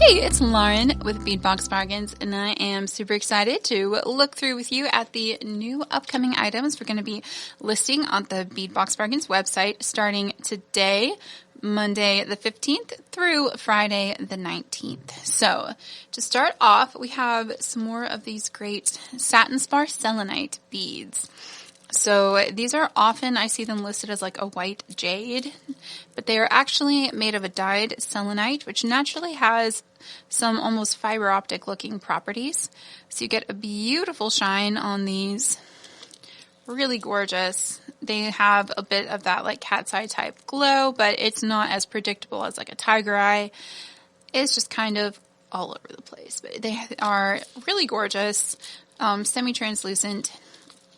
Hey, it's Lauren with Bead Box Bargains, and I am super excited to look through with you at the new upcoming items we're going to be listing on the Bead Box Bargains website starting today, Monday the 15th through Friday the 19th. So to start off, we have some more of these great satin spar selenite beads. So these are often, I see them listed as like a white jade, but they are actually made of a dyed selenite, which naturally has some almost fiber optic looking properties. So you get a beautiful shine on these, really gorgeous. They have a bit of that like cat's eye type glow, but it's not as predictable as like a tiger eye. It's just kind of all over the place, but they are really gorgeous, semi-translucent.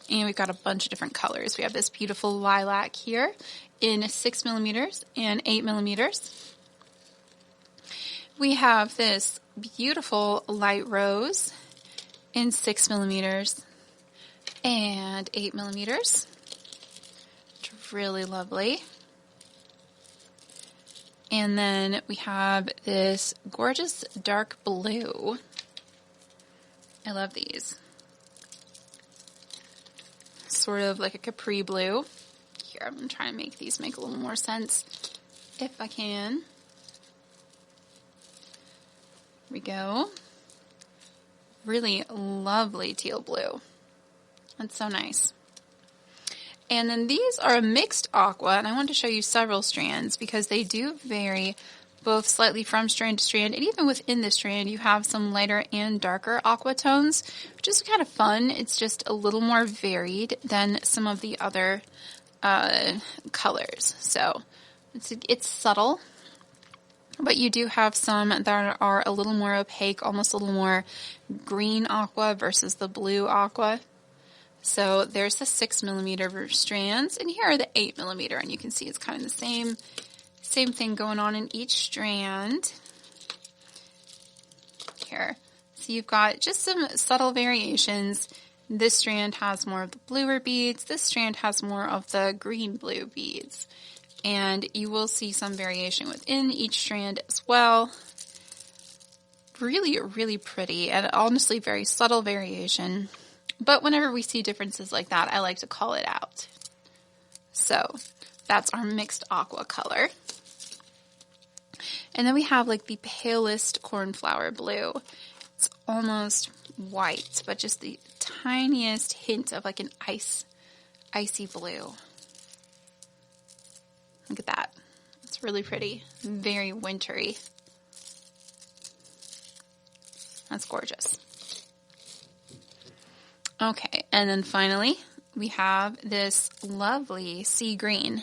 And we've got a bunch of different colors. We have this beautiful lilac here in 6 millimeters and 8 millimeters. We have this beautiful light rose in 6 millimeters and 8 millimeters. It's really lovely. And then we have this gorgeous dark blue. I love these. Sort of like a capri blue. Here, I'm going to try and make these make a little more sense if I can. Here we go. Really lovely teal blue. That's so nice. And then these are a mixed aqua, and I wanted to show you several strands because they do vary both slightly from strand to strand, and even within the strand you have some lighter and darker aqua tones, which is kind of fun. It's just a little more varied than some of the other colors. So it's subtle, but you do have some that are a little more opaque, almost a little more green aqua versus the blue aqua. So there's the 6 millimeter strands, and here are the 8 millimeter, and you can see it's kind of the same thing going on in each strand here. So you've got just some subtle variations. This strand has more of the bluer beads. This strand has more of the green-blue beads. And you will see some variation within each strand as well. Really, really pretty, and honestly very subtle variation. But whenever we see differences like that, I like to call it out. So that's our mixed aqua color. And then we have like the palest cornflower blue. It's almost white, but just the tiniest hint of like an icy blue. Look at that. It's really pretty. Very wintry. That's gorgeous. Okay, and then finally we have this lovely sea green.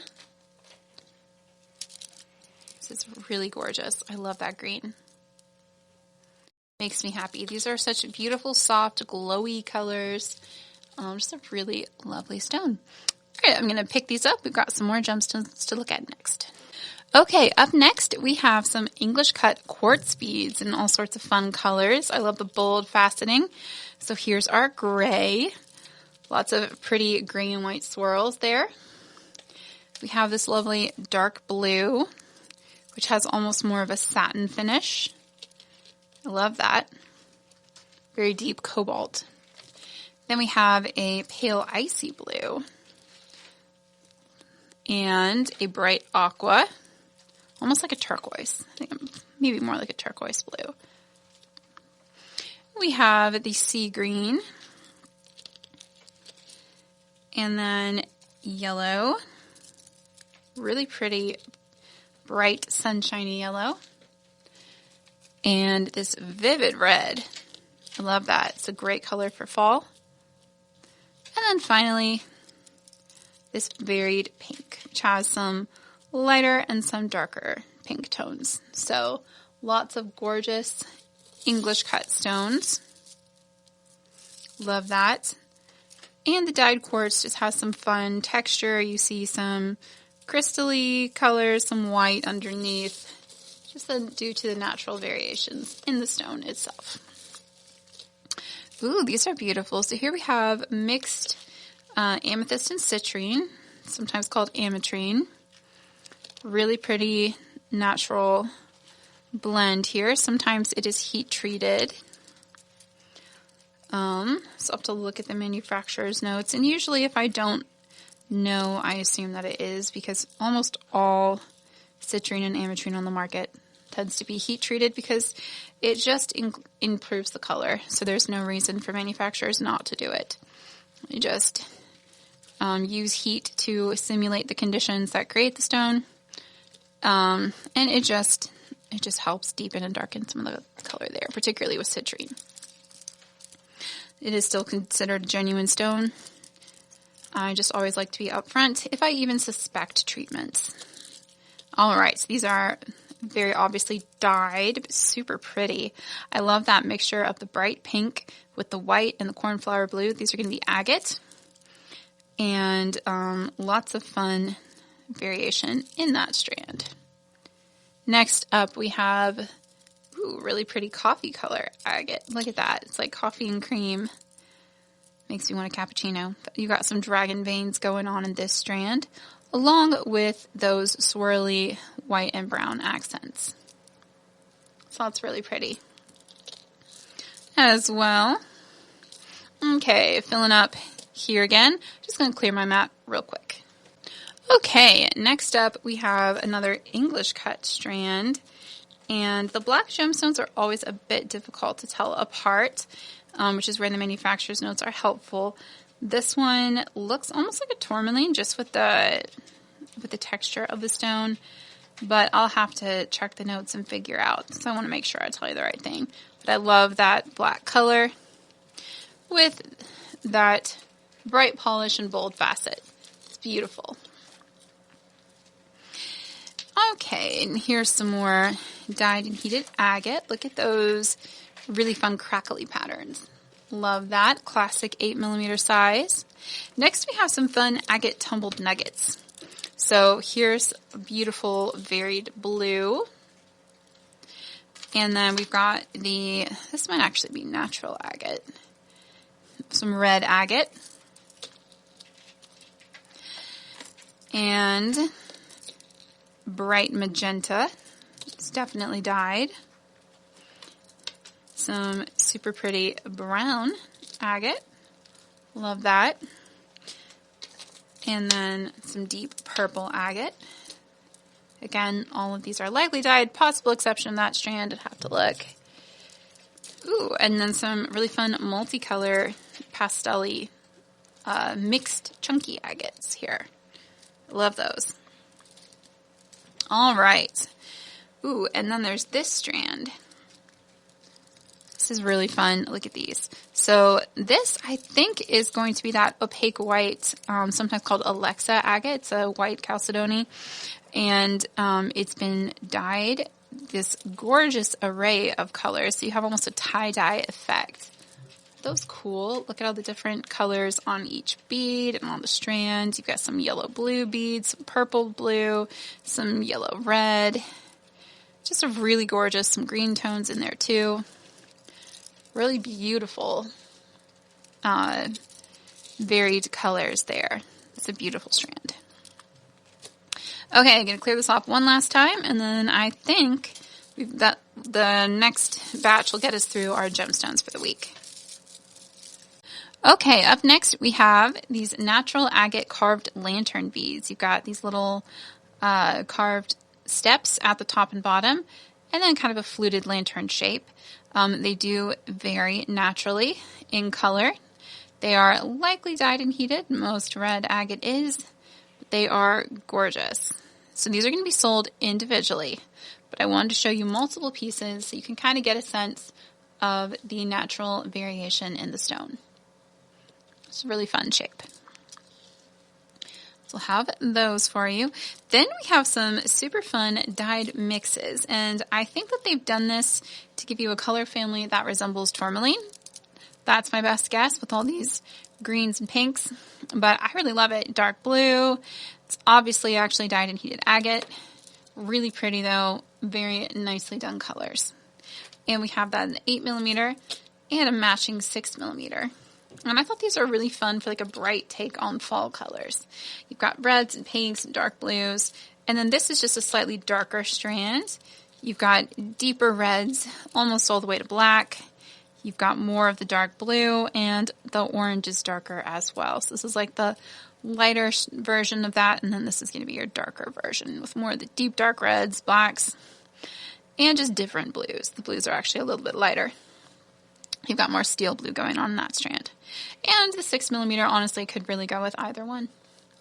It's really gorgeous. I love that green. Makes me happy. These are such beautiful, soft, glowy colors. Just a really lovely stone. All right, I'm going to pick these up. We've got some more gemstones to look at next. Okay, up next we have some English cut quartz beads in all sorts of fun colors. I love the bold faceting. So here's our gray. Lots of pretty gray and white swirls there. We have this lovely dark blue, which has almost more of a satin finish. I love that. Very deep cobalt. Then we have a pale icy blue and a bright aqua, almost like a turquoise. I think maybe more like a turquoise blue. We have the sea green and then yellow, really pretty bright sunshiny yellow, and this vivid red. I love that. It's a great color for fall. And then finally this varied pink, which has some lighter and some darker pink tones. So lots of gorgeous English cut stones. Love that. And the dyed quartz just has some fun texture. You see some crystally colors, some white underneath, just due to the natural variations in the stone itself. Ooh, these are beautiful. So here we have mixed amethyst and citrine, sometimes called ametrine. Really pretty, natural blend here. Sometimes it is heat treated. So I'll have to look at the manufacturer's notes. And usually if I don't know, I assume that it is, because almost all citrine and ametrine on the market tends to be heat treated because it just improves the color. So there's no reason for manufacturers not to do it. You just use heat to simulate the conditions that create the stone. And it just helps deepen and darken some of the color there, particularly with citrine. It is still considered a genuine stone. I just always like to be upfront if I even suspect treatments. All right, so these are very obviously dyed, but super pretty. I love that mixture of the bright pink with the white and the cornflower blue. These are going to be agate. And lots of fun variation in that strand. Next up we have really pretty coffee color agate. Look at that. It's like coffee and cream. Makes me want a cappuccino. You got some dragon veins going on in this strand, along with those swirly white and brown accents. So that's really pretty as well. Okay, filling up here again. Just going to clear my mat real quick. Okay, next up we have another English cut strand. And the black gemstones are always a bit difficult to tell apart, which is where the manufacturer's notes are helpful. This one looks almost like a tourmaline, just with the texture of the stone, but I'll have to check the notes and figure out, so I want to make sure I tell you the right thing. But I love that black color with that bright polish and bold facet. It's beautiful. Okay, and here's some more dyed and heated agate. Look at those really fun crackly patterns. Love that. Classic 8mm size. Next we have some fun agate tumbled nuggets. So here's a beautiful varied blue. And then we've got this might actually be natural agate. Some red agate. And bright magenta. It's definitely dyed. Some super pretty brown agate. Love that. And then some deep purple agate. Again, all of these are lightly dyed. Possible exception of that strand. I'd have to look. Ooh, and then some really fun multicolor pastel-y mixed chunky agates here. Love those. All right. Ooh, and then there's this strand. This is really fun. Look at these. So this, I think, is going to be that opaque white, sometimes called Alexa agate. It's a white chalcedony. And it's been dyed this gorgeous array of colors. So you have almost a tie-dye effect. Are those cool? Look at all the different colors on each bead and on the strands. You've got some yellow-blue beads, some purple-blue, some yellow-red. Just a really gorgeous, some green tones in there too. Really beautiful, varied colors there. It's a beautiful strand. Okay, I'm going to clear this off one last time, and then I think that the next batch will get us through our gemstones for the week. Okay, up next we have these natural agate carved lantern beads. You've got these little carved steps at the top and bottom, and then kind of a fluted lantern shape. They do vary naturally in color. They are likely dyed and heated. Most red agate is. But they are gorgeous. So these are going to be sold individually. But I wanted to show you multiple pieces so you can kind of get a sense of the natural variation in the stone. It's a really fun shape. So we'll have those for you. Then we have some super fun dyed mixes. And I think that they've done this to give you a color family that resembles tourmaline. That's my best guess with all these greens and pinks. But I really love it. Dark blue. It's obviously actually dyed and heated agate. Really pretty though. Very nicely done colors. And we have that in 8mm and a matching 6mm. And I thought these are really fun for like a bright take on fall colors. You've got reds and pinks and dark blues. And then this is just a slightly darker strand. You've got deeper reds almost all the way to black. You've got more of the dark blue, and the orange is darker as well. So this is like the lighter version of that, and then this is going to be your darker version with more of the deep dark reds, blacks, and just different blues. The blues are actually a little bit lighter. You've got more steel blue going on in that strand. And the 6mm honestly could really go with either one,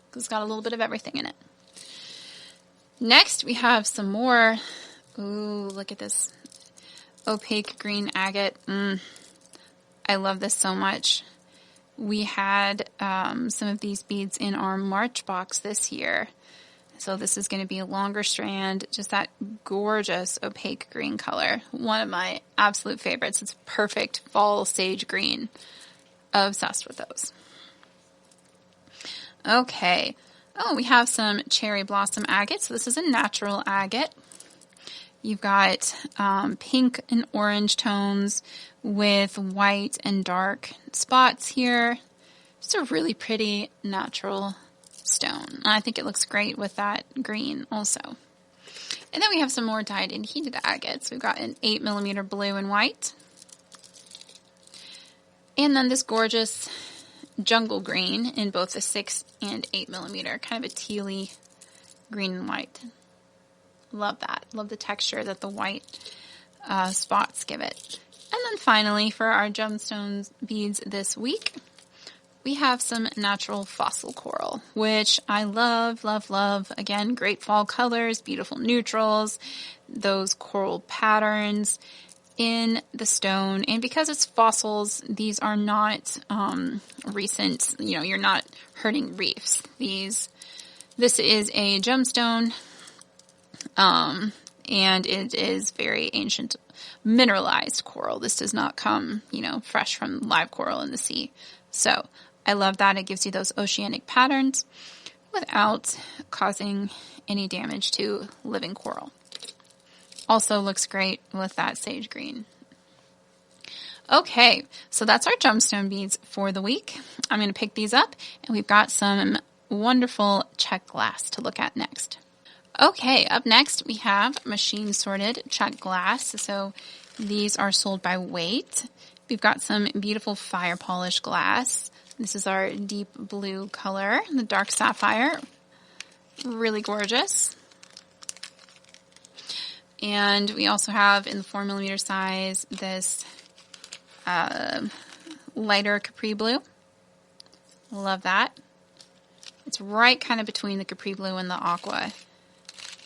because it's got a little bit of everything in it. Next, we have some more. Ooh, look at this opaque green agate. I love this so much. We had some of these beads in our March box this year. So this is going to be a longer strand, just that gorgeous opaque green color. One of my absolute favorites. It's perfect fall sage green. Obsessed with those. Okay. Oh, we have some cherry blossom agate. So this is a natural agate. You've got pink and orange tones with white and dark spots here. It's a really pretty natural stone. And I think it looks great with that green also. And then we have some more dyed and heated agates. We've got an 8mm blue and white. And then this gorgeous jungle green in both the 6 and 8mm, kind of a tealy green and white. Love that. Love the texture that the white spots give it. And then finally, for our gemstones beads this week, we have some natural fossil coral, which I love, love, love. Again, great fall colors, beautiful neutrals, those coral patterns in the stone. And because it's fossils, these are not recent, you're not hurting reefs. This is a gemstone, and it is very ancient mineralized coral. This does not come, fresh from live coral in the sea. So I love that. It gives you those oceanic patterns without causing any damage to living coral. Also looks great with that sage green. Okay, so that's our gemstone beads for the week. I'm going to pick these up, and we've got some wonderful Czech glass to look at next. Okay, up next we have machine sorted Czech glass. So these are sold by weight. We've got some beautiful fire polished glass. This is our deep blue color, the dark sapphire. Really gorgeous. And we also have in the 4mm size this lighter capri blue. Love that. It's right kind of between the capri blue and the aqua.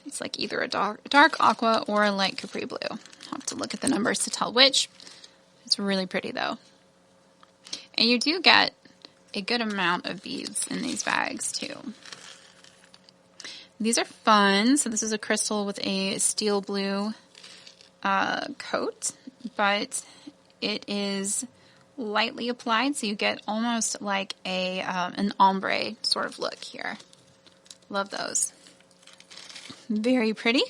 It's like either a dark aqua or a light capri blue. I'll have to look at the numbers to tell which. It's really pretty though. And you do get a good amount of beads in these bags too. These are fun. So this is a crystal with a steel blue coat, but it is lightly applied, so you get almost like an ombre sort of look here. Love those. Very pretty.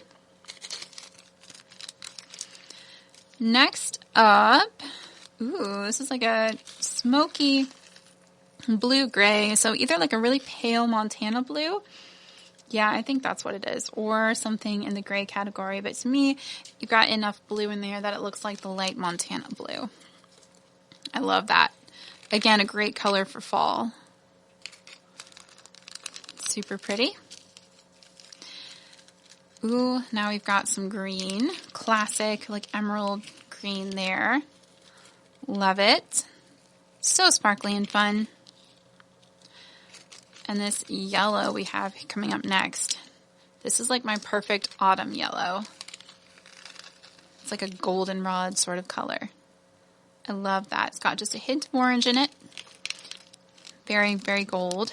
Next up, ooh, this is like a smoky blue-gray, so either like a really pale Montana blue. Yeah, I think that's what it is, or something in the gray category. But to me, you've got enough blue in there that it looks like the light Montana blue. I love that. Again, a great color for fall. Super pretty. Ooh, now we've got some green. Classic, like emerald green there. Love it. So sparkly and fun. And this yellow we have coming up next. This is like my perfect autumn yellow. It's like a goldenrod sort of color. I love that. It's got just a hint of orange in it. Very, very gold.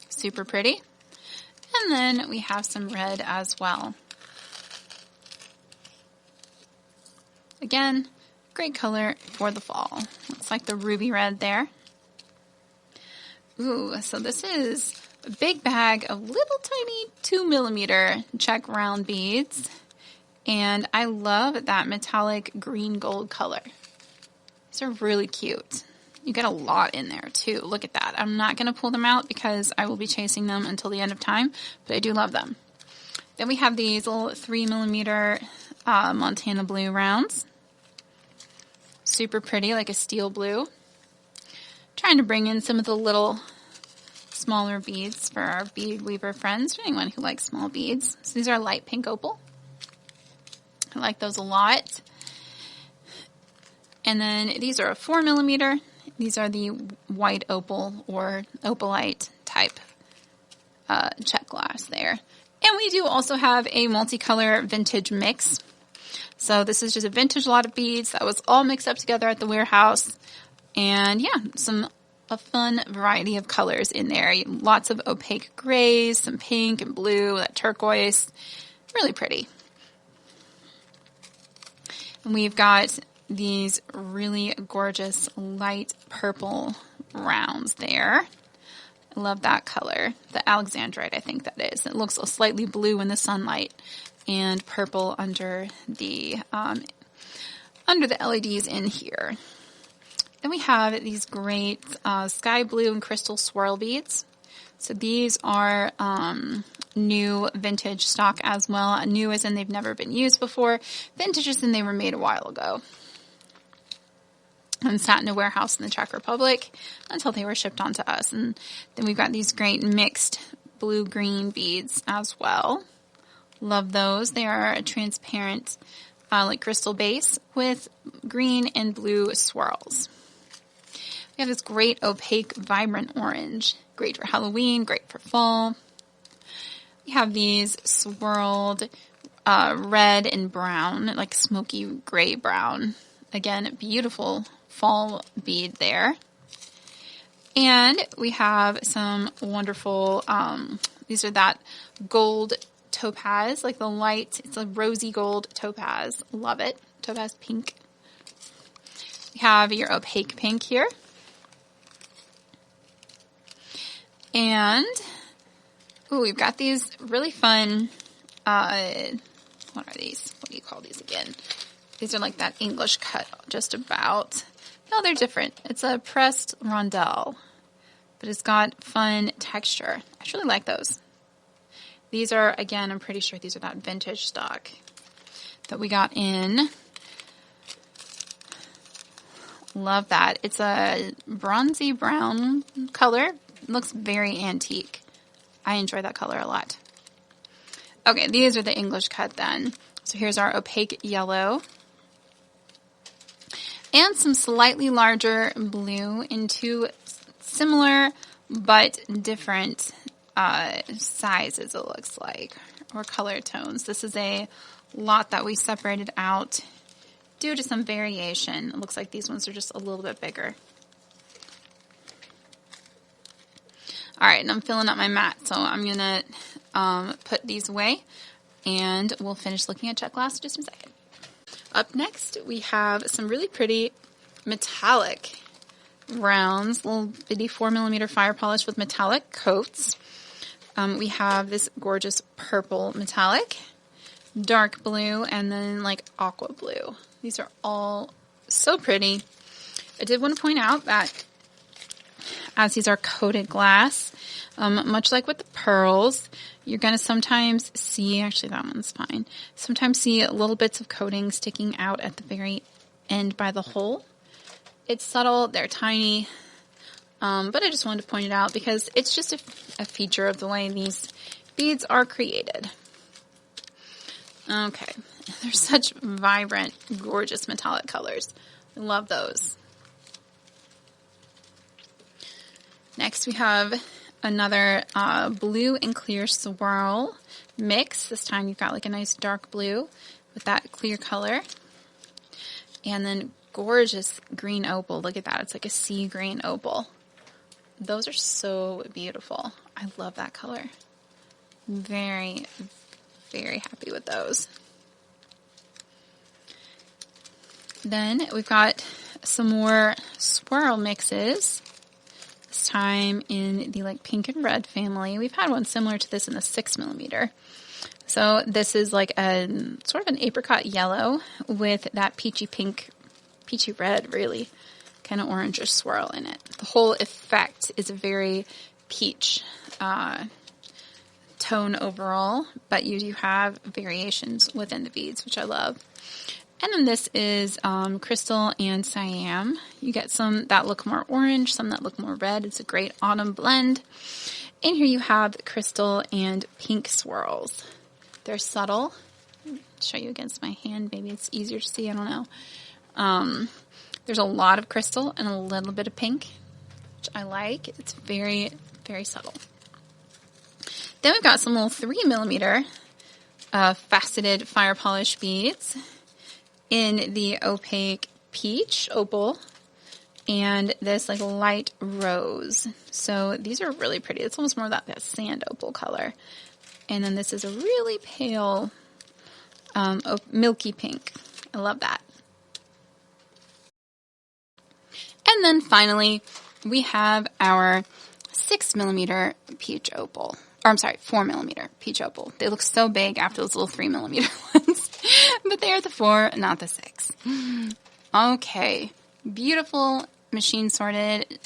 Super pretty. And then we have some red as well. Again, great color for the fall. Looks like the ruby red there. Ooh, so this is a big bag of little tiny 2mm Czech round beads. And I love that metallic green gold color. These are really cute. You get a lot in there too. Look at that. I'm not going to pull them out because I will be chasing them until the end of time, but I do love them. Then we have these little 3mm Montana blue rounds. Super pretty, like a steel blue. Trying to bring in some of the little smaller beads for our bead weaver friends, for anyone who likes small beads. So these are light pink opal. I like those a lot. And then these are a 4mm. These are the white opal or opalite type Czech glass there. And we do also have a multicolor vintage mix. So this is just a vintage lot of beads that was all mixed up together at the warehouse. And yeah, a fun variety of colors in there. Lots of opaque grays, some pink and blue, that turquoise. Really pretty. And we've got these really gorgeous light purple rounds there. I love that color. The Alexandrite, I think that is. It looks slightly blue in the sunlight and purple under the LEDs in here. Then we have these great sky blue and crystal swirl beads. So these are new vintage stock as well. New as in they've never been used before. Vintage as in they were made a while ago and sat in a warehouse in the Czech Republic until they were shipped onto us. And then we've got these great mixed blue-green beads as well. Love those. They are a transparent like crystal base with green and blue swirls. We have this great opaque vibrant orange. Great for Halloween, great for fall. We have these swirled red and brown, like smoky gray brown. Again, beautiful fall bead there. And we have some wonderful, these are that gold topaz, like the light, it's a rosy gold topaz. Love it. Topaz pink. We have your opaque pink here. And, we've got these really fun, what are these? What do you call these again? These are like that English cut, just about. No, they're different. It's a pressed rondelle, but it's got fun texture. I actually like those. These are, again, I'm pretty sure these are that vintage stock that we got in. Love that. It's a bronzy brown color. It looks very antique. I enjoy that color a lot. Okay, these are the English cut then. So here's our opaque yellow. And some slightly larger blue in two similar but different sizes, it looks like, or color tones. This is a lot that we separated out due to some variation. It looks like these ones are just a little bit bigger. All right, and I'm filling up my mat, so I'm going to put these away, and we'll finish looking at Czech glass in just a second. Up next, we have some really pretty metallic rounds, little bitty 4mm fire polish with metallic coats. We have this gorgeous purple metallic, dark blue, and then like aqua blue. These are all so pretty. I did want to point out that as these are coated glass, much like with the pearls, you're going to sometimes see, actually that one's fine, sometimes see little bits of coating sticking out at the very end by the hole. It's subtle, they're tiny, but I just wanted to point it out because it's just a feature of the way these beads are created. Okay, they're such vibrant, gorgeous metallic colors. I love those. Next we have another blue and clear swirl mix. This time you've got like a nice dark blue with that clear color. And then gorgeous green opal. Look at that. It's like a sea green opal. Those are so beautiful. I love that color. Very, very happy with those. Then we've got some more swirl mixes. This time in the like pink and red family. We've had one similar to this in the 6mm. So this is like a sort of an apricot yellow with that peachy pink, peachy red really, kind of orangish swirl in it. The whole effect is a very peach tone overall, but you do have variations within the beads, which I love. And then this is crystal and cyan. You get some that look more orange, some that look more red. It's a great autumn blend. And here you have crystal and pink swirls. They're subtle. I'll show you against my hand. Maybe it's easier to see. I don't know. There's a lot of crystal and a little bit of pink, which I like. It's very, very subtle. Then we've got some little 3mm faceted fire polish beads in the opaque peach opal and this like light rose. So these are really pretty. It's almost more that sand opal color. And then this is a really pale milky pink. I love that. And then finally, we have our 6mm peach opal. Or I'm sorry, 4mm peach opal. They look so big after those little 3mm ones. But they are the 4, not the 6. Okay. Beautiful machine sorted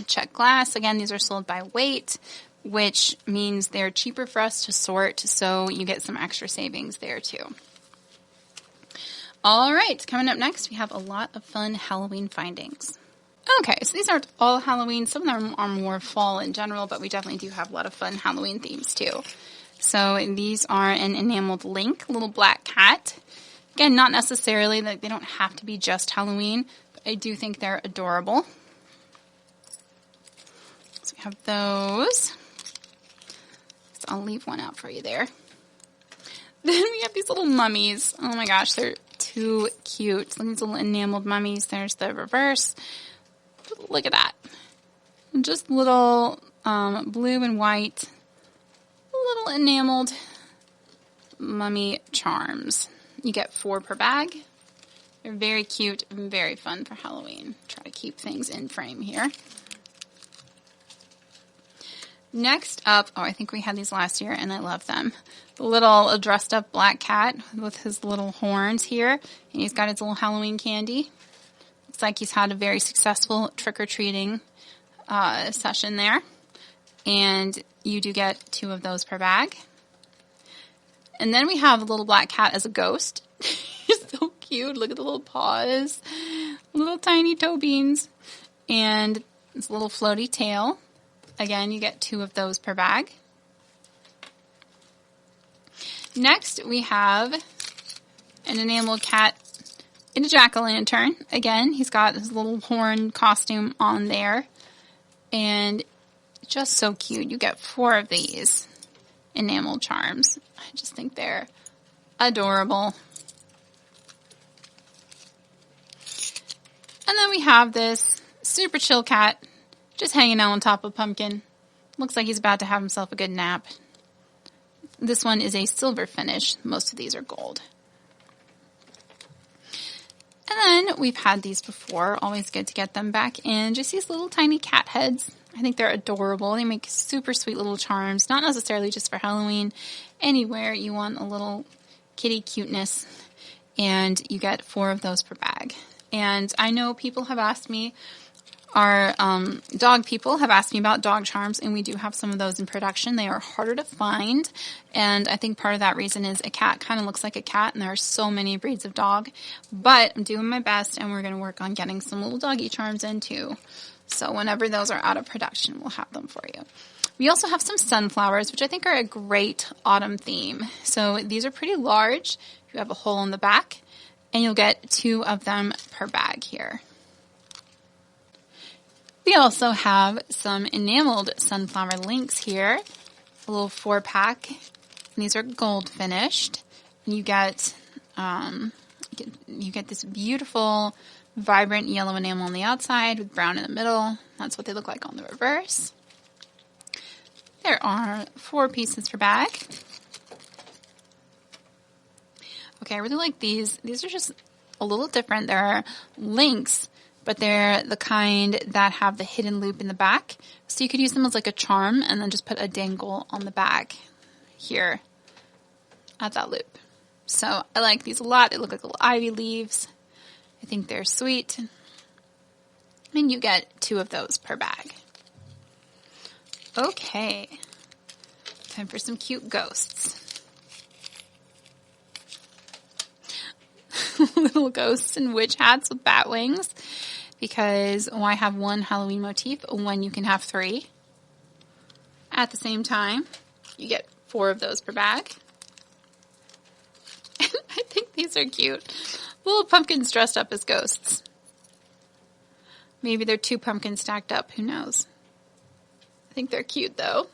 Czech glass. Again, these are sold by weight, which means they're cheaper for us to sort, so you get some extra savings there too. All right, coming up next, we have a lot of fun Halloween findings. Okay, so these aren't all Halloween. Some of them are more fall in general, but we definitely do have a lot of fun Halloween themes too. So these are an enameled link, little black cat. Again, not necessarily, like they don't have to be just Halloween, but I do think they're adorable. So we have those. So I'll leave one out for you there. Then we have these little mummies. Oh my gosh, they're too cute. Look at these little enameled mummies. There's the reverse. Look at that. Just little blue and white, little enameled mummy charms. You get 4 per bag. They're very cute and very fun for Halloween. Try to keep things in frame here. Next up, oh, I think we had these last year and I love them. The little dressed up black cat with his little horns here. And he's got his little Halloween candy. Looks like he's had a very successful trick-or-treating session there. And you do get 2 of those per bag. And then we have a little black cat as a ghost. He's so cute. Look at the little paws. Little tiny toe beans. And this little floaty tail. Again, you get 2 of those per bag. Next, we have an enameled cat in a jack-o'-lantern. Again, he's got his little horn costume on there. And just so cute. You get 4 of these enamel charms. I just think they're adorable. And then we have this super chill cat just hanging out on top of Pumpkin. Looks like he's about to have himself a good nap. This one is a silver finish. Most of these are gold. And then we've had these before. Always good to get them back in. Just these little tiny cat heads. I think they're adorable. They make super sweet little charms. Not necessarily just for Halloween. Anywhere you want a little kitty cuteness. And you get 4 of those per bag. And I know people have asked me, our dog people have asked me about dog charms, and we do have some of those in production. They are harder to find, and I think part of that reason is a cat kind of looks like a cat, and there are so many breeds of dog. But I'm doing my best, and we're going to work on getting some little doggy charms in too. So whenever those are out of production, we'll have them for you. We also have some sunflowers, which I think are a great autumn theme. So these are pretty large. You have a hole in the back, and you'll get 2 of them per bag here. We also have some enameled sunflower links here, a little 4-pack. These are gold finished. And you get this beautiful, vibrant yellow enamel on the outside with brown in the middle. That's what they look like on the reverse. There are 4 pieces per bag. Okay, I really like these. These are just a little different. They're links, but they're the kind that have the hidden loop in the back. So you could use them as like a charm and then just put a dangle on the back here at that loop. So I like these a lot. They look like little ivy leaves. I think they're sweet. And you get 2 of those per bag. Okay. Time for some cute ghosts. Little ghosts and witch hats with bat wings. Because why have one Halloween motif when you can have 3? At the same time, you get 4 of those per bag. And I think these are cute. Little pumpkins dressed up as ghosts. Maybe they're 2 pumpkins stacked up. Who knows? I think they're cute, though.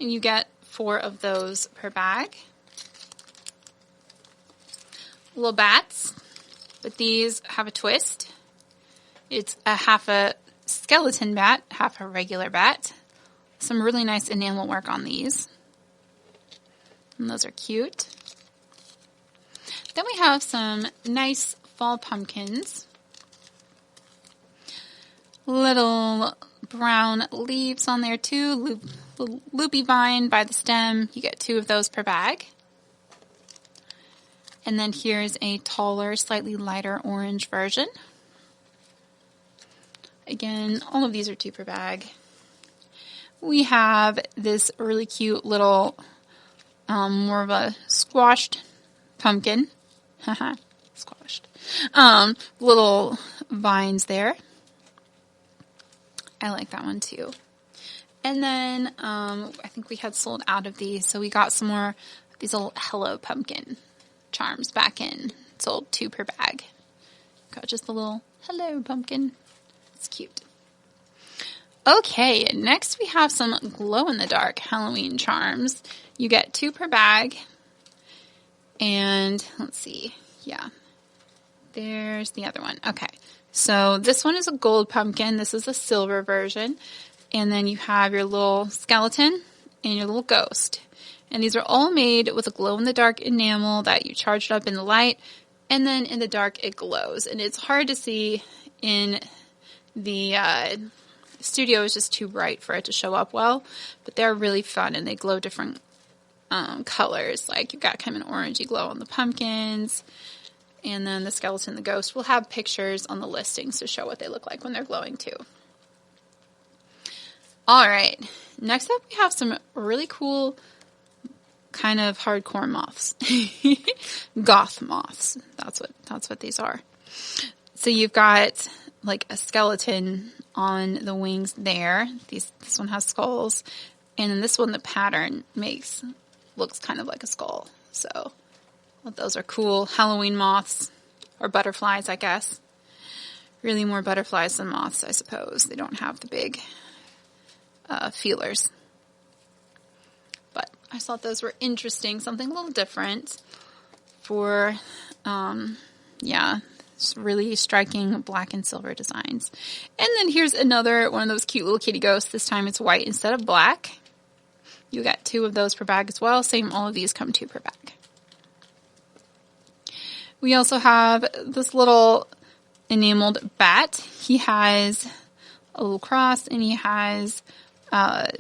And you get 4 of those per bag. Little bats. But these have a twist. It's a half a skeleton bat, half a regular bat. Some really nice enamel work on these. And those are cute. Then we have some nice fall pumpkins. Little brown leaves on there too. Loopy vine by the stem. You get 2 of those per bag. And then here's a taller, slightly lighter orange version. Again, all of these are 2 per bag. We have this really cute little, more of a squashed pumpkin. Haha, squashed. Little vines there. I like that one too. And then I think we had sold out of these, so we got some more of these little Hello Pumpkin charms back in. Sold 2 per bag. Got just a little Hello Pumpkin. It's cute. Okay, next we have some glow-in-the-dark Halloween charms. You get 2 per bag. And let's see. Yeah. There's the other one. Okay. So this one is a gold pumpkin. This is a silver version. And then you have your little skeleton and your little ghost. And these are all made with a glow-in-the-dark enamel that you charged up in the light. And then in the dark it glows. And it's hard to see in the studio. Is just too bright for it to show up well. But they're really fun and they glow different colors. Like you've got kind of an orangey glow on the pumpkins. And then the skeleton, the ghost, will have pictures on the listings to show what they look like when they're glowing too. All right. Next up, we have some really cool kind of hardcore moths. Goth moths. That's what these are. So you've got like a skeleton on the wings there. This one has skulls. And then this one, the pattern looks kind of like a skull. So well, those are cool Halloween moths, or butterflies, I guess. Really more butterflies than moths, I suppose. They don't have the big feelers. But I thought those were interesting, something a little different for, it's really striking black and silver designs. And then here's another one of those cute little kitty ghosts. This time it's white instead of black. You got 2 of those per bag as well. Same, all of these come 2 per bag. We also have this little enameled bat. He has a little cross and he has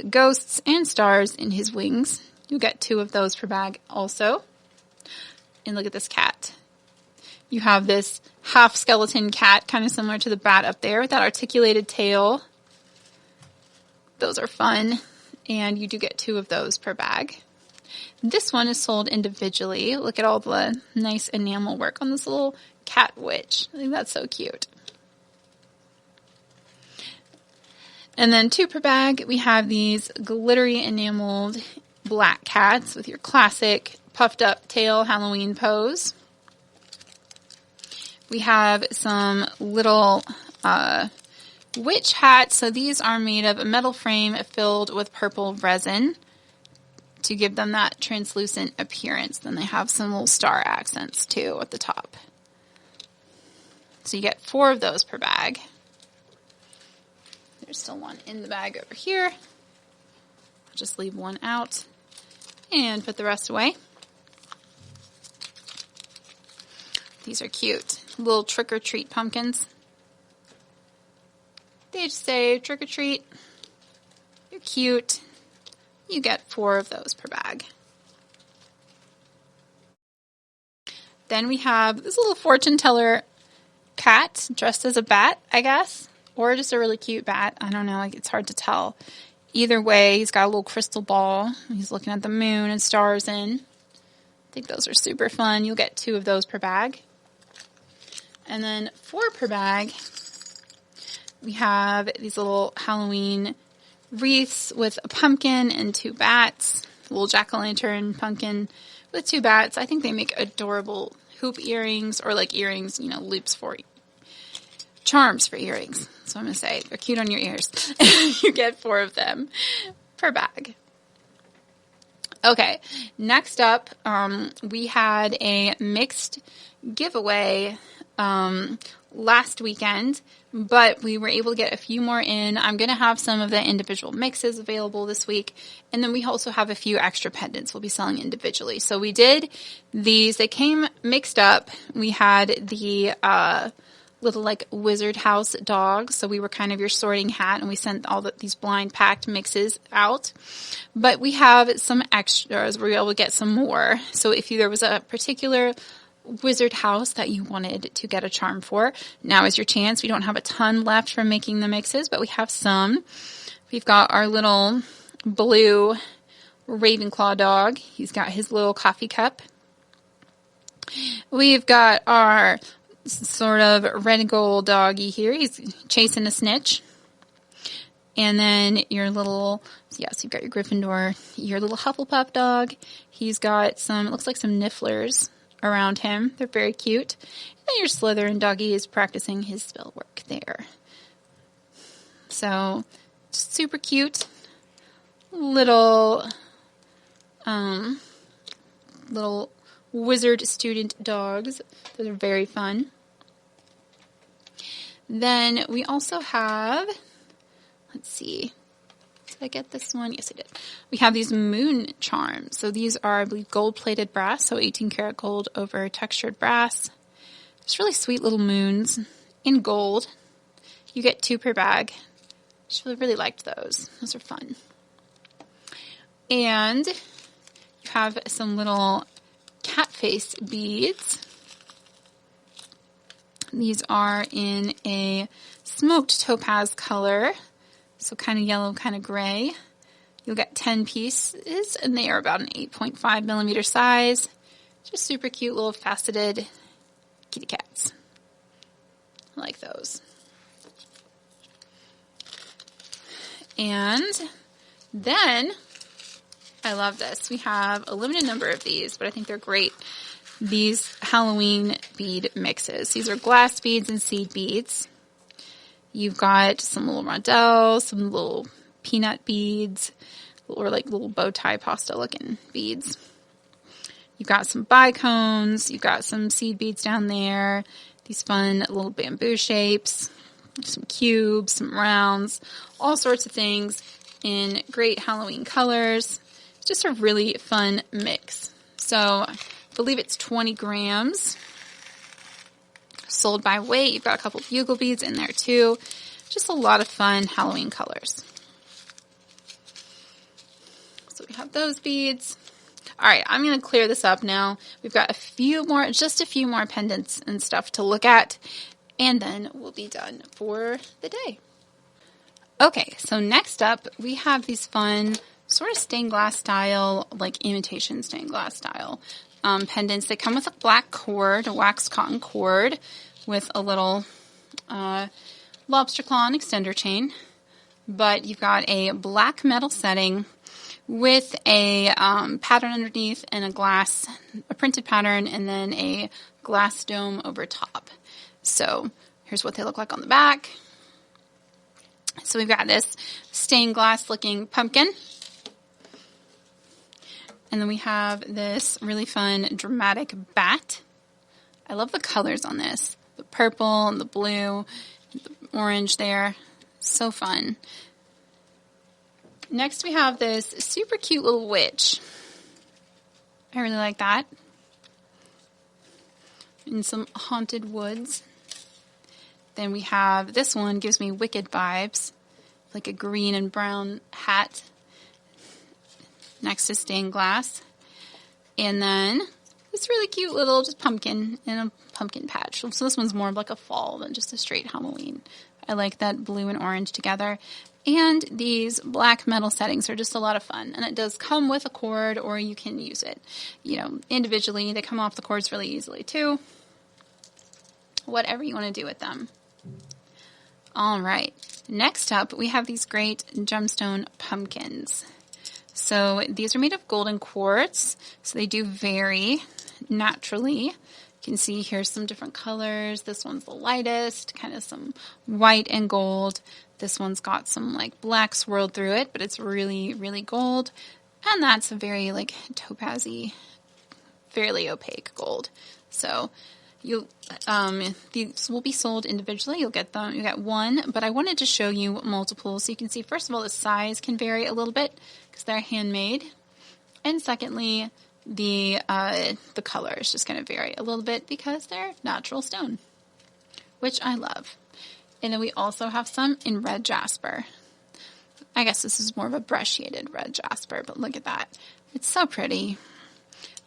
ghosts and stars in his wings. You get 2 of those per bag also. And look at this cat. You have this half skeleton cat, kind of similar to the bat up there with that articulated tail. Those are fun. And you do get 2 of those per bag. This one is sold individually. Look at all the nice enamel work on this little cat witch. I think that's so cute. And then 2 per bag, we have these glittery enameled black cats with your classic puffed up tail Halloween pose. We have some little witch hats. So these are made of a metal frame filled with purple resin to give them that translucent appearance. Then they have some little star accents too at the top. So you get 4 of those per bag. There's still one in the bag over here. I'll just leave one out and put the rest away. These are cute. Little trick-or-treat pumpkins. They just say trick-or-treat. You're cute. You get 4 of those per bag. Then we have this little fortune teller cat dressed as a bat, I guess. Or just a really cute bat. I don't know, like it's hard to tell. Either way, he's got a little crystal ball. He's looking at the moon and stars in. I think those are super fun. You'll get 2 of those per bag. And then 4 per bag, we have these little Halloween wreaths with a pumpkin and 2 bats. A little jack-o'-lantern pumpkin with 2 bats. I think they make adorable hoop earrings, or like earrings, loops for charms for earrings. That's what I'm going to say. They're cute on your ears. You get 4 of them per bag. Okay, next up, we had a mixed giveaway last weekend, but we were able to get a few more in. I'm going to have some of the individual mixes available this week, and then we also have a few extra pendants we'll be selling individually. So we did these. They came mixed up. We had the little like wizard house dogs, so we were kind of your sorting hat, and we sent all these blind packed mixes out. But we have some extras. We were able to get some more. So if there was a particular wizard house that you wanted to get a charm for, now is your chance. We don't have a ton left from making the mixes, but we have some. We've got our little blue Ravenclaw dog. He's got his little coffee cup. We've got our sort of red and gold doggy here. He's chasing a snitch. And then your little, yes, you've got your Gryffindor, your little Hufflepuff dog. He's got some, it looks like some nifflers around him. They're very cute. And your Slytherin doggy is practicing his spell work there. So, just super cute little wizard student dogs. Those are very fun. Then we also have, let's see, did I get this one? Yes, I did. We have these moon charms. So these are, I believe, gold-plated brass, so 18 karat gold over textured brass. Just really sweet little moons in gold. You get 2 per bag. Just really liked those. Those are fun. And you have some little cat face beads. These are in a smoked topaz color, so kind of yellow, kind of gray. You'll get 10 pieces, and they are about an 8.5 millimeter size. Just super cute little faceted kitty cats. I like those. And then, I love this. We have a limited number of these, but I think they're great. These Halloween bead mixes. These are glass beads and seed beads. You've got some little rondelles, some little peanut beads, or like little bow tie pasta looking beads. You've got some bicones. You've got some seed beads down there. These fun little bamboo shapes. Some cubes, some rounds, all sorts of things in great Halloween colors. It's just a really fun mix. So I believe it's 20 grams. Sold by weight. You've got a couple bugle beads in there too. Just a lot of fun Halloween colors. So we have those beads. All right, I'm going to clear this up now. We've got just a few more pendants and stuff to look at, and then we'll be done for the day. Okay, so next up, we have these fun sort of stained glass style, like imitation stained glass style pendants. They come with a black cord, a waxed cotton cord, with a little lobster claw and extender chain. But you've got a black metal setting with a pattern underneath and a printed pattern, and then a glass dome over top. So here's what they look like on the back. So we've got this stained glass looking pumpkin. And then we have this really fun dramatic bat. I love the colors on this. The purple and the blue, the orange there. So fun. Next we have this super cute little witch. I really like that. In some haunted woods. Then we have this one, gives me Wicked vibes. Like a green and brown hat. Next to stained glass. And then this really cute little just pumpkin in a pumpkin patch. So this one's more of like a fall than just a straight Halloween. I like that blue and orange together. And these black metal settings are just a lot of fun. And it does come with a cord, or you can use it, individually. They come off the cords really easily too. Whatever you want to do with them. All right. Next up, we have these great gemstone pumpkins. So these are made of golden quartz. So they do vary naturally. You can see here's some different colors. This one's the lightest, kind of some white and gold. This one's got some like black swirled through it, but it's really, really gold. And that's a very topaz-y, fairly opaque gold. So these will be sold individually. You get one, but I wanted to show you multiple so you can see, first of all, the size can vary a little bit because they're handmade. And secondly, the color is just going to vary a little bit because they're natural stone, which I love. And then we also have some in red jasper. I guess this is more of a brush shaded red jasper, but look at that. It's so pretty.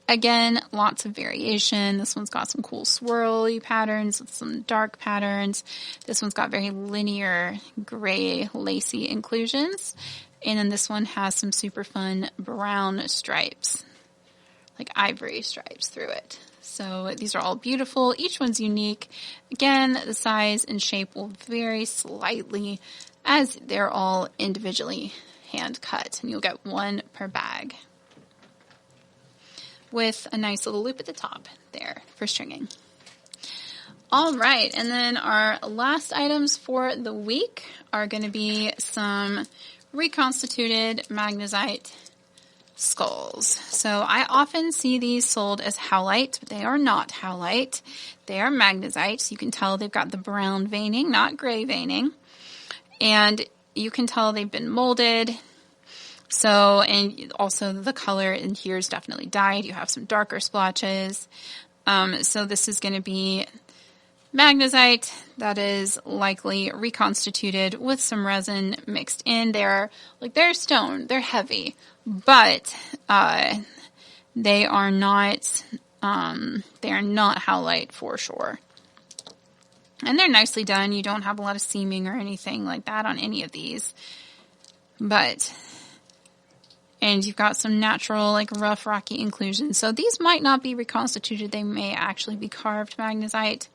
Again, lots of variation. This one's got some cool swirly patterns with some dark patterns. This one's got very linear gray lacy inclusions. And then this one has some super fun brown stripes, like ivory stripes through it. So these are all beautiful. Each one's unique. Again, the size and shape will vary slightly as they're all individually hand cut. And you'll get one per bag with a nice little loop at the top there for stringing. All right, and then our last items for the week are going to be some reconstituted magnesite skulls. So I often see these sold as howlite, but they are not howlite. They are magnesite. So you can tell they've got the brown veining, not gray veining. And you can tell they've been molded. So, and also the color in here is definitely dyed. You have some darker splotches. So this is going to be magnesite that is likely reconstituted with some resin mixed in. They're stone, they're heavy, but they are not howlite for sure. And they're nicely done. You don't have a lot of seaming or anything like that on any of these. And you've got some natural, rough, rocky inclusions. So these might not be reconstituted. They may actually be carved magnesite.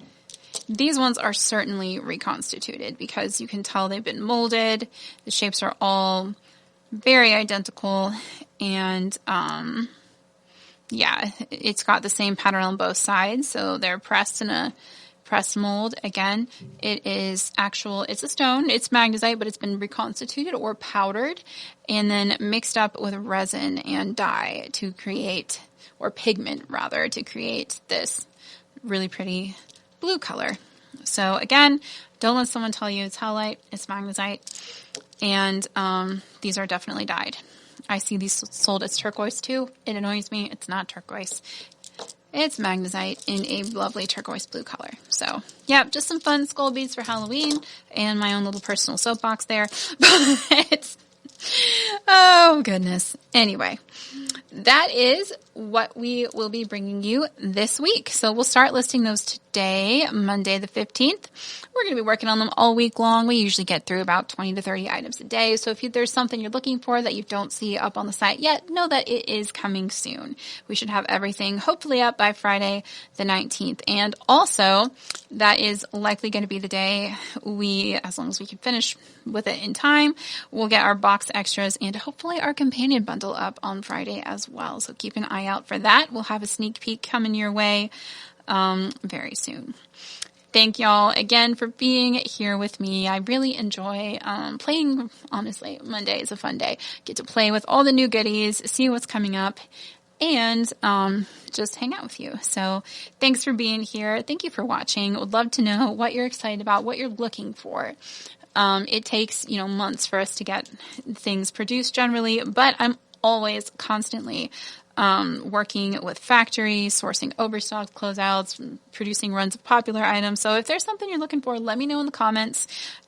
These ones are certainly reconstituted because you can tell they've been molded. The shapes are all very identical. And, yeah, it's got the same pattern on both sides. So they're pressed in a press mold. Again, it's a stone, it's magnesite, but it's been reconstituted or powdered and then mixed up with resin and dye to create, or pigment rather, to create this really pretty blue color. So again, don't let someone tell you it's howlite, it's magnesite, and these are definitely dyed. I see these sold as turquoise too. It annoys me. It's not turquoise. It's magnesite in a lovely turquoise blue color. So, yeah, just some fun skull beads for Halloween and my own little personal soapbox there. But, oh, goodness. Anyway, that is what we will be bringing you this week. So we'll start listing those today, Monday the 15th. We're going to be working on them all week long. We usually get through about 20 to 30 items a day. So if there's something you're looking for that you don't see up on the site yet, know that it is coming soon. We should have everything hopefully up by Friday the 19th. And also, that is likely going to be the day as long as we can finish with it in time, we'll get our box extras and hopefully our companion bundle up on Friday as well. So keep an eye out for that. We'll have a sneak peek coming your way very soon. Thank y'all again for being here with me. I really enjoy playing. Honestly, Monday is a fun day. Get to play with all the new goodies, see what's coming up, and just hang out with you. So thanks for being here. Thank you for watching. Would love to know what you're excited about, what you're looking for. It takes, months for us to get things produced generally, but I'm always constantly working with factories, sourcing overstocked closeouts, producing runs of popular items. So if there's something you're looking for, let me know in the comments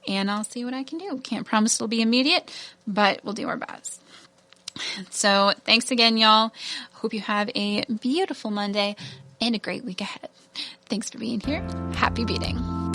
and I'll see what I can do. Can't promise it'll be immediate, but we'll do our best. So thanks again, y'all. Hope you have a beautiful Monday and a great week ahead. Thanks for being here. Happy beading.